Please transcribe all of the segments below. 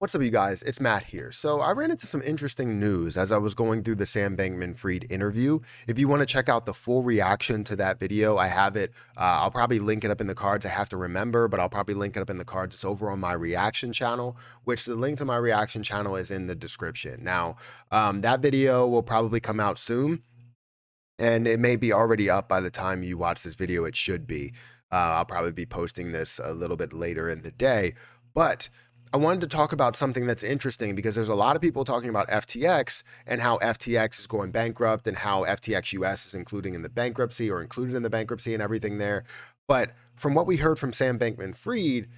What's up, you guys? It's Matt here. So I ran into some interesting news as I was going through the Sam Bankman-Fried interview. If you want to check out the full reaction to that video, I have it. I'll probably link it up in the cards. I have to remember, but I'll probably link it up in the cards. It's over on my reaction channel, which the link to my reaction channel is in the description. Now, that video will probably come out soon, and it may be already up by the time you watch this video. It should be. I'll probably be posting this a little bit later in the day, but I wanted to talk about something that's interesting because there's a lot of people talking about FTX and how FTX is going bankrupt and how FTX US is including in the bankruptcy or included in the bankruptcy and everything there. But from what we heard from Sam Bankman-Fried,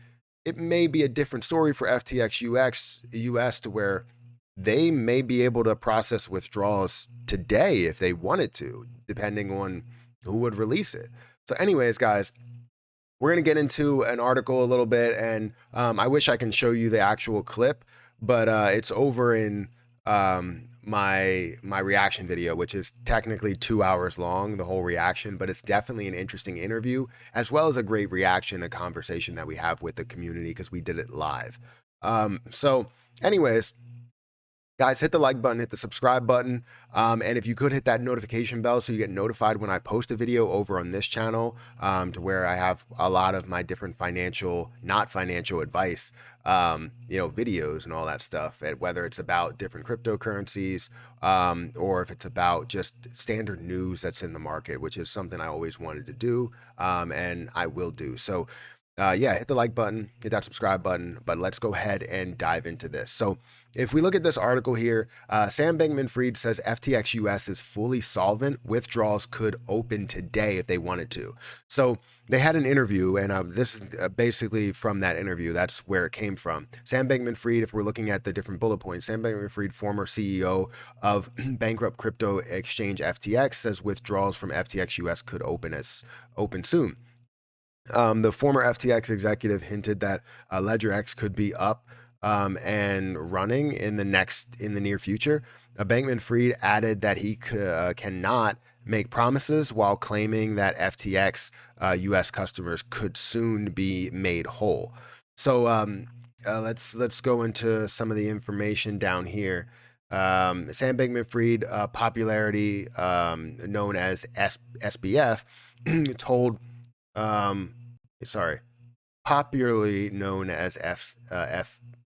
it may be a different story for FTX US to where they may be able to process withdrawals today if they wanted to, depending on who would release it. So, anyways, guys, we're going to get into an article a little bit, and I wish I can show you the actual clip, but it's over in my reaction video, which is technically 2 hours long, the whole reaction, but it's definitely an interesting interview, as well as a great reaction, a conversation that we have with the community because we did it live. So, anyways, guys, hit the like button, hit the subscribe button, and if you could hit that notification bell so you get notified when I post a video over on this channel, to where I have a lot of my different financial, not financial advice, videos and all that stuff, and whether it's about different cryptocurrencies, or if it's about just standard news that's in the market, which is something I always wanted to do, and I will do. So, yeah, hit the like button, hit that subscribe button, but let's go ahead and dive into this. So if we look at this article here, Sam Bankman-Fried says FTX US is fully solvent. Withdrawals could open today if they wanted to. So they had an interview, and this is basically from that interview. That's where it came from. Sam Bankman-Fried, if we're looking at the different bullet points, Sam Bankman-Fried, former CEO of bankrupt crypto exchange FTX, says withdrawals from FTX US could open soon. The former FTX executive hinted that LedgerX could be up and running in the near future. Bankman-Fried added that he cannot make promises while claiming that FTX U.S. customers could soon be made whole. So let's go into some of the information down here. Sam Bankman-Fried, popularity known as SBF, told sorry, popularly known as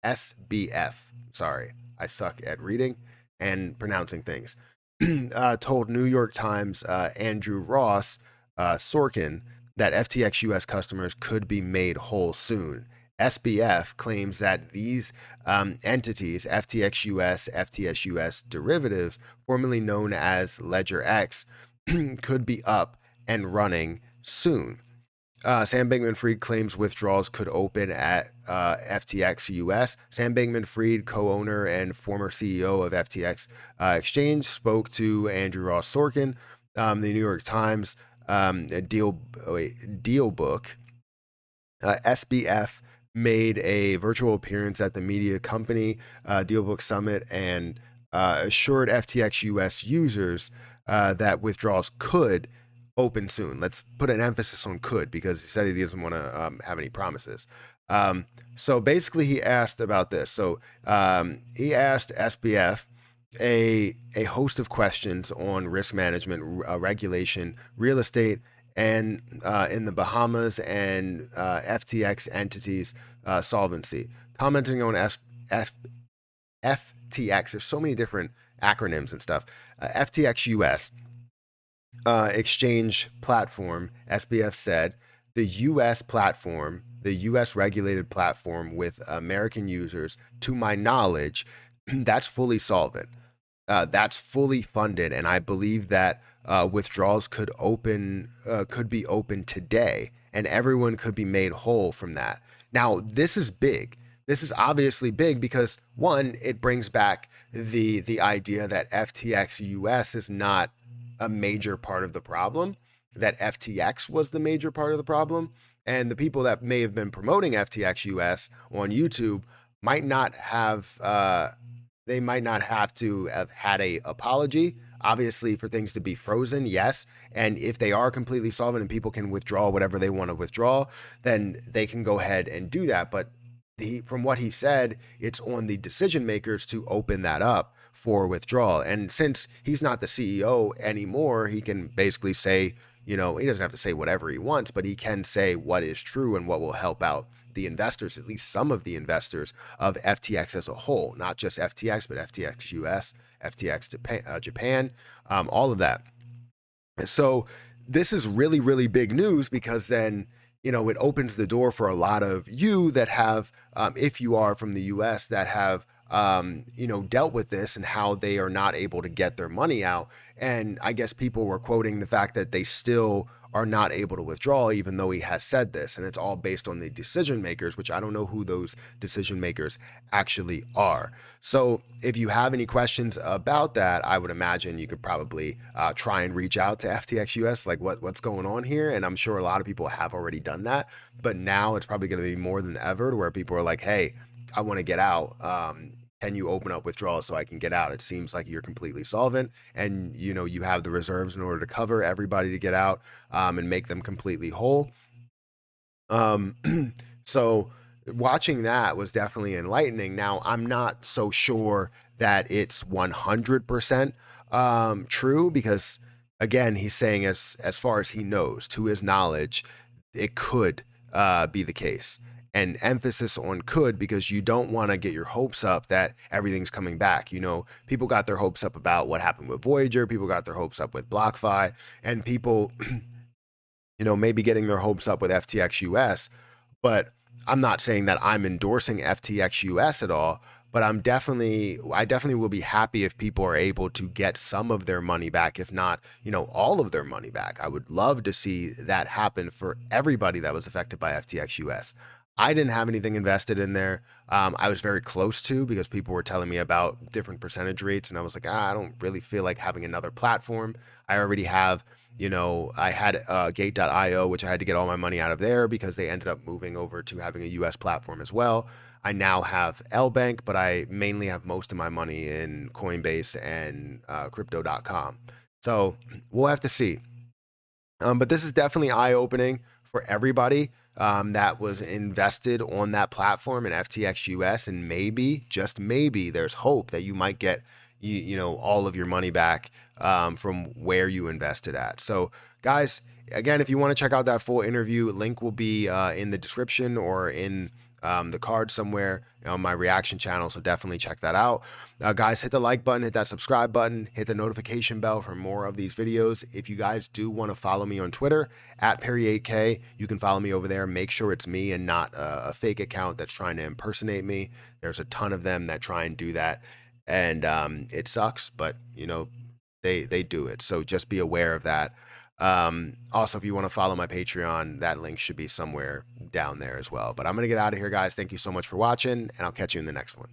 SBF. Sorry, I suck at reading and pronouncing things. Told New York Times Andrew Ross Sorkin that FTX US customers could be made whole soon. SBF claims that these entities, FTX US, FTS US derivatives, formerly known as LedgerX, could be up and running soon. Sam Bankman-Fried claims withdrawals could open at FTX US. Sam Bankman-Fried, co-owner and former CEO of FTX Exchange, spoke to Andrew Ross Sorkin. The New York Times deal book. SBF made a virtual appearance at the media company Dealbook Summit and assured FTX US users that withdrawals could open soon. Let's put an emphasis on could, because he said he doesn't want to have any promises. So basically he asked about this. So he asked SBF a host of questions on risk management, regulation, real estate, and in the Bahamas, and FTX entities solvency. Commenting on FTX, there's so many different acronyms and stuff. FTX US exchange platform, SBF said, the US platform, the US regulated platform with American users, to my knowledge, that's fully solvent. That's fully funded, and I believe that withdrawals could be open today, and everyone could be made whole from that. Now, this is big. This is obviously big because, one, it brings back the idea that FTX US is not a major part of the problem, that FTX was the major part of the problem, and the people that may have been promoting FTX US on YouTube might not have they might not have to have had a apology, obviously, for things to be frozen, yes. And if they are completely solvent and people can withdraw whatever they want to withdraw, then they can go ahead and do that. But from what he said, it's on the decision makers to open that up for withdrawal. And since he's not the CEO anymore, he can basically say, he doesn't have to say whatever he wants, but he can say what is true and what will help out the investors, at least some of the investors of FTX as a whole, not just FTX, but FTX US, FTX Japan, all of that. So this is really, really big news because then, it opens the door for a lot of you that have, if you are from the US, that have, dealt with this and how they are not able to get their money out. And I guess people were quoting the fact that they still are not able to withdraw, even though he has said this. And it's all based on the decision makers, which I don't know who those decision makers actually are. So if you have any questions about that, I would imagine you could probably try and reach out to FTX US, like what's going on here. And I'm sure a lot of people have already done that. But now it's probably going to be more than ever to where people are like, hey, I want to get out. Can you open up withdrawals so I can get out? It seems like you're completely solvent and you have the reserves in order to cover everybody to get out and make them completely whole. Um, so watching that was definitely enlightening. Now, I'm not so sure that it's 100% true because, again, he's saying as far as he knows, to his knowledge, it could be the case. And emphasis on could because you don't want to get your hopes up that everything's coming back. People got their hopes up about what happened with Voyager. People got their hopes up with BlockFi, and people maybe getting their hopes up with FTX US, but I'm not saying that I'm endorsing FTX US at all, but I definitely will be happy if people are able to get some of their money back, if not, all of their money back. I would love to see that happen for everybody that was affected by FTX US. I didn't have anything invested in there. I was very close to because people were telling me about different percentage rates, and I was like, I don't really feel like having another platform. I already have I had Gate.io, which I had to get all my money out of there because they ended up moving over to having a US platform as well. I now have L Bank, but I mainly have most of my money in Coinbase and crypto.com. So we'll have to see. But this is definitely eye opening for everybody that was invested on that platform in FTX US. And maybe, just maybe, there's hope that you might get all of your money back from where you invested at. So, guys, again, if you want to check out that full interview, link will be in the description or in the card somewhere on my reaction channel. So definitely check that out. Guys, hit the like button, hit that subscribe button, hit the notification bell for more of these videos. If you guys do want to follow me on Twitter at Perry8K, you can follow me over there. Make sure it's me and not a fake account that's trying to impersonate me. There's a ton of them that try and do that. And it sucks, but they do it. So just be aware of that. Also, if you want to follow my Patreon, that link should be somewhere down there as well. But I'm going to get out of here, guys. Thank you so much for watching, and I'll catch you in the next one.